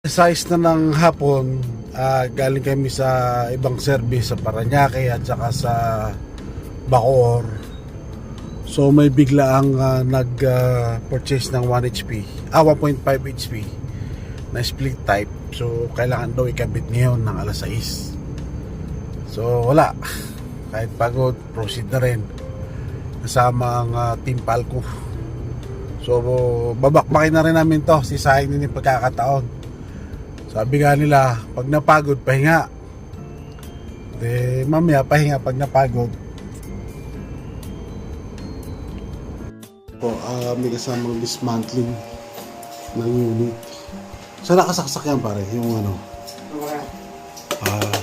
Size na ng hapon, galing kami sa ibang service sa Parañaque at saka sa Bacoor. So may bigla ang nag-purchase ng 1 HP, 1.5 HP na split type. So kailangan daw ikabit ngayon ng alas 6. So wala, kahit pagod, proceed na rin kasama ang Team Palco. So babakbakin na rin namin to, sisahin din yung pagkakataon. Sabi nga nila, pag napagod, pahinga. De, mamaya, pahinga pag napagod. May kasamang dismantling ng unit. Saan nakasaksak yan, pare? Yung ano?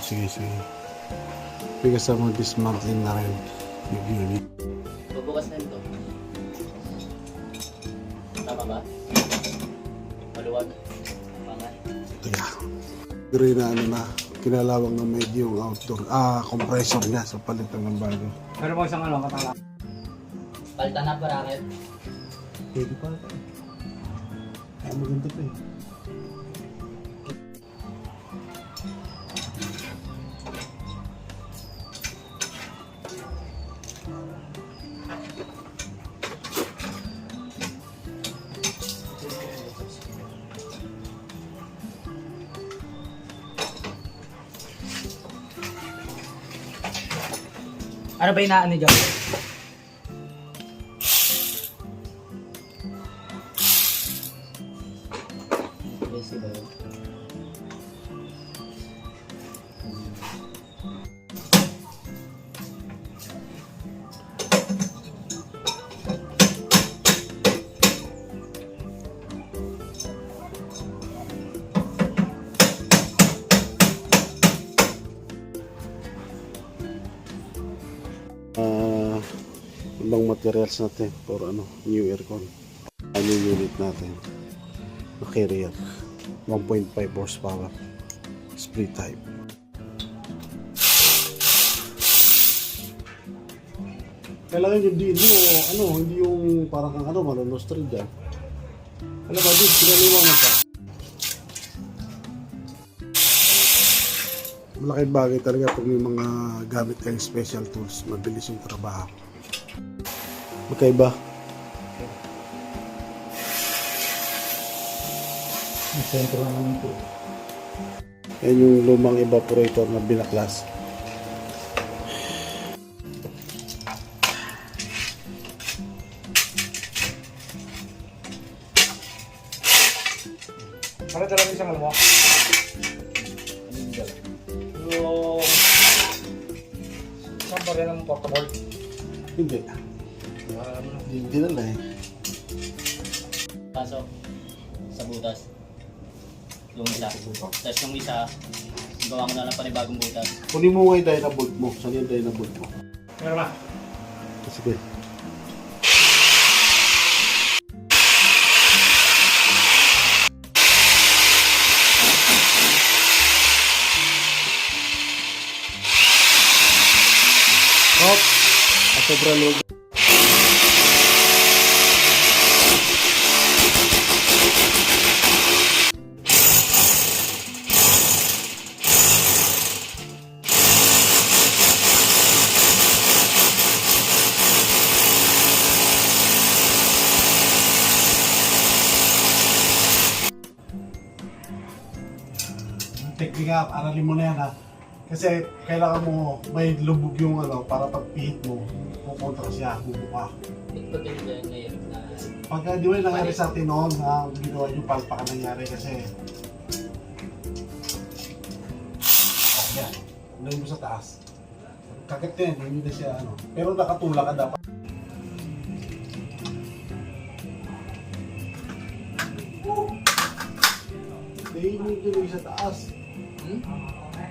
Sige. May kasamang dismantling na rin yung unit. Bubukas na ito. Tama ba? Maluwag. Teka. Gray na ano na, kinalawang na medyo yung outdoor. Compressor niya sa palitan ng bago. Pero mo isang ano, katala. Palitan na bracket. Pwede pa ito. Maganda pa eh. Ano ba inaan ni John? Basic ba yun? Ibang materials natin for new aircon. New unit natin na carrier 1.5 horsepower split type. Kailangan yung din mo hindi yung parang kang malulustrid dyan. Alam ba din, pinaliwa mo pa. Malaking bagay talaga pag may mga gamit kayong special tools, mabilis yung trabaho. Magkaiba. Ang sentro naman ito. Yan yung lumang evaporator na binaklas. Ano talaga isang alam mo? Yung... Saan ba rin ang portable? Hindi. Hindi na eh. Pasok sa butas. Yung isa. Tapos yung isa, gawa ko na lang panibagong butas. Kunin mo nga yung dynabolt mo. Saan yung dynabolt mo? Meron ba? Sige. Hop! Sobrang load. Teknika, aralin mo na yan ha. Kasi kailangan mo may lubog yung para pag pihit mo, pupunta siya, bubuka. Ito din dyan ngayon na... Pagka di ba yung nangyari sa atin noon, ginawa yung palpa ka nangyari kasi yan, unahin mo sa taas. Kagat yan, hindi na siya pero nakatula ka dapat. Hindi mo tuloy sa taas.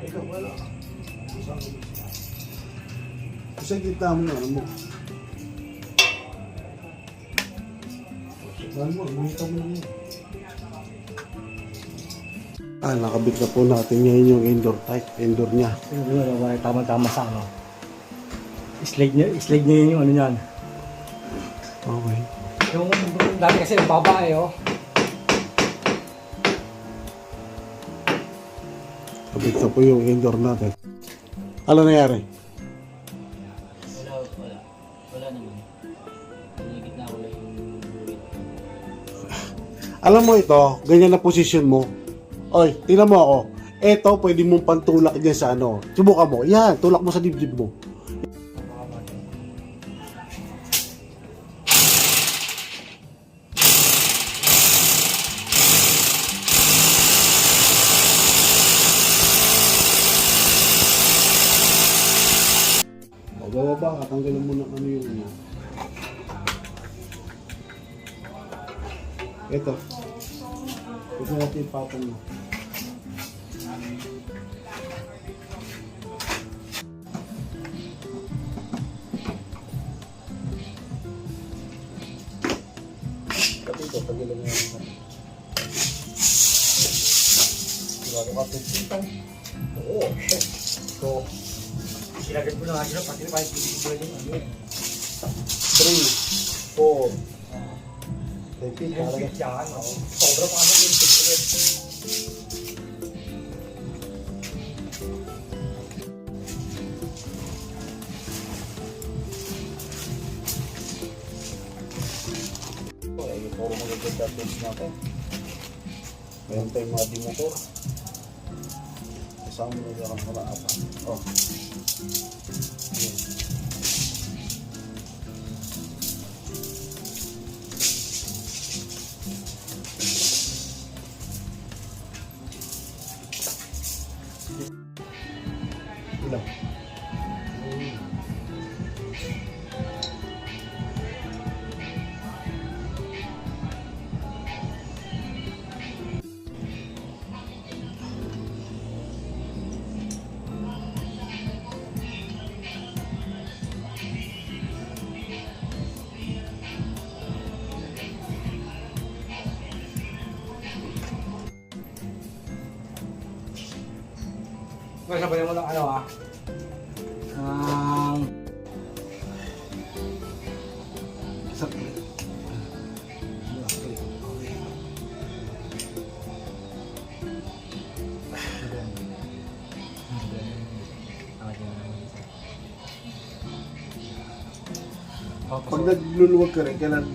Ikaw wala. Sa gitna mo na mo. Saan mo, umita mo na yun. Nakabit na po natin ngayon yung indoor type, indoor niya. Siguro, tama-tama sa slide niya yun yung niyan. Okay. Yung dati kasi yung baba Kapit na po yung indoor natin. Ano nangyari? Wala naman. Pinigit na ako lang yung buwit. Alam mo ito, ganyan na posisyon mo. Oy, tingnan mo ako. Ito, pwede mong pantulak dyan sa ano. Subukan mo. Yan, tulak mo sa dibdib mo. O, bababa ka. Tanggalin mo na ano yung ano. Ito. Ito natin yung patong mo. Kapito, tanggalin mo yan. Siguro ka pinta. Oo. So, Sinagad ko na nga sila, pati na kahit hindi ko yung ano. 3, 4. Repeat, Yung talaga. fit yan, no? Sobra pa ano yung fit ko rin. Ay, puro magaganda tools natin. Meron tayong mga dimotor. Isang mga kang harapa. Oh. Ayan. Ilang? Kaya sabayan mo lang ano ah. Sakli. Pag nagluluwag ka rin, kailan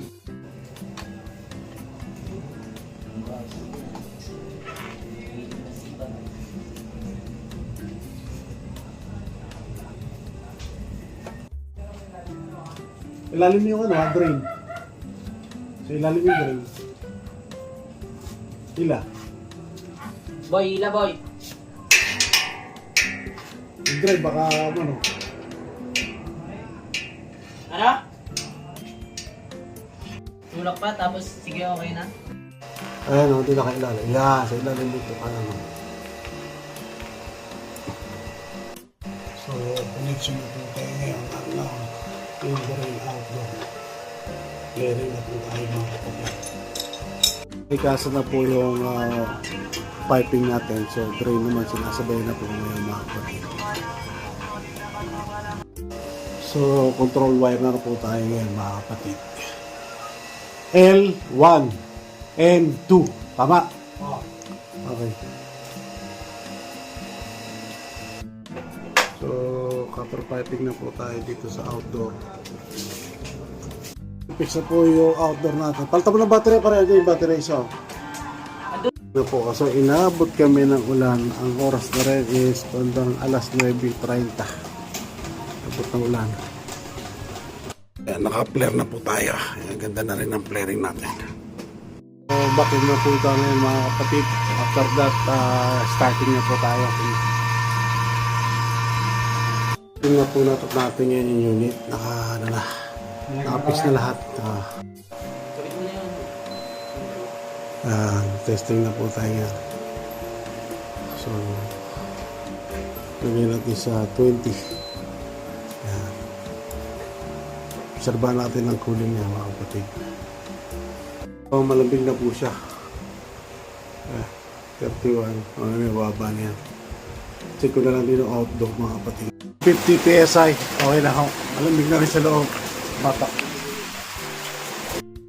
ilalim yung ano, drain. So ilalim yung drain. Ila. Boy, hila boy. Yung drain baka ano. Ano? Tulak pa, tapos sige okay na. Ayan o, dito ka ilalim. Yan, sa ilalim dito. Ano. So, connection na po tayo ngayon. Ano, indoor and outdoor. Clearing na po tayo mga kapatid. Ikasa na po yung piping natin. So, drain naman sinasabay na po ngayon mga kapatid. So, control wire na po tayo ngayon mga kapatid. L1 N2. Tama? Okay. So, copper piping na po tayo dito sa outdoor. Fix na po yung outdoor natin. Palta mo ng battery para yung battery isa. Na po, so inabot kami ng ulan. Ang oras na rin is bandang alas 9:30. Abot ng ulan. Ayan, naka-flare na po tayo. Ayan, ganda na rin ang flaring natin. So, backing na po tayo ngayon mga kapatid. After that, starting na po tayo. Tingnan po natin ngayon yung unit. Naka-fix na lahat. Kapit mo na yun. Testing na po tayo yan. So, lagyan natin sa 20. Yan. Obserbahan natin ang cooling niya mga kapatid. So, malambing na po siya. 31. May baba niya. Check ko na lang din ang outdoor mga kapatid. 50 PSI. Okay na ako. Malambing na rin sa loob. Bata.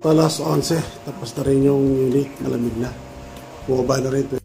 Alas 11. Tapos na rin yung unit. Malamig na. Bumaba na rin.